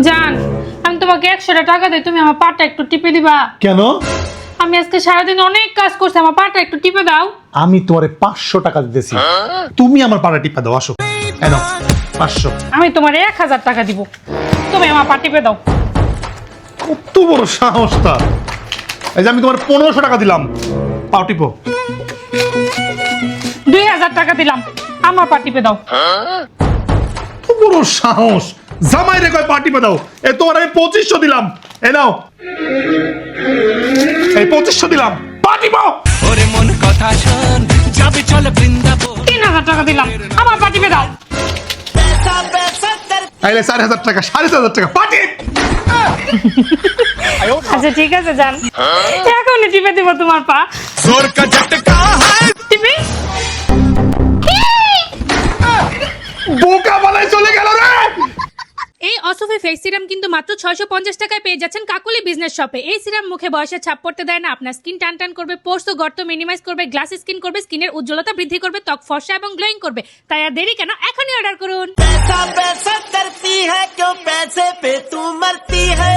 জান, আমি তোমাকে 100 টাকা দিই, তুমি আমার পাটা একটু টিপে দিবা। কেন? আমি আজকে সারাদিন অনেক কাজ করছি, আমার পাটা একটু টিপে দাও। আমি তোমারে 500 টাকা দিতেছি, তুমি আমার পাড়া টিপা দাও। আসো, এনো 500। আমি তোমার 1000 টাকা দিব, তুমি আমার পা টিপে দাও। কত বড় সাহস তার! এই যে আমি তোমার 1500 টাকা দিলাম, পাও টিপো। 2000 টাকা দিলাম, আমার পা টিপে দাও। কত বড় সাহস! জামাই রে কয় পা টিপে দাও। এ তোমার আমি 2500 দিলাম, এ নাও। এই 2500 দিলাম, পা টিপো। ওরে মন কথা শোন, যাবে চল বৃন্দাবন। 3000 টাকা দিলাম, আমার পা টিপে দাও। আইলে 4000 টাকা, 4500 টাকা, পা টিপ। আচ্ছা ঠিক আছে জান, এখনই টিপে দিব তোমার পা। जोर का झटका है। টিপি। বোকা বানাই চলে গেল রে। এই অসফি ফেস সিরাম কিন্তু মাত্র 650 টাকায় পেয়ে যাচ্ছেন কাকুলি বিজনেস শপে। এই সিরাম মুখে বয়সের ছাপ পড়তে দেয় না, আপনার স্কিন টান টান করবে, পোর্স ও গর্ত মিনিমাইজ করবে, গ্লাস স্কিন করবে, স্কিনের উজ্জ্বলতা বৃদ্ধি করবে, ত্বক ফর্সা এবং গ্লোয়িং করবে। তাই আর দেরি কেন, এখনই অর্ডার করুন। पैसा पैसा करती है क्यों पैसे पे तू मरती है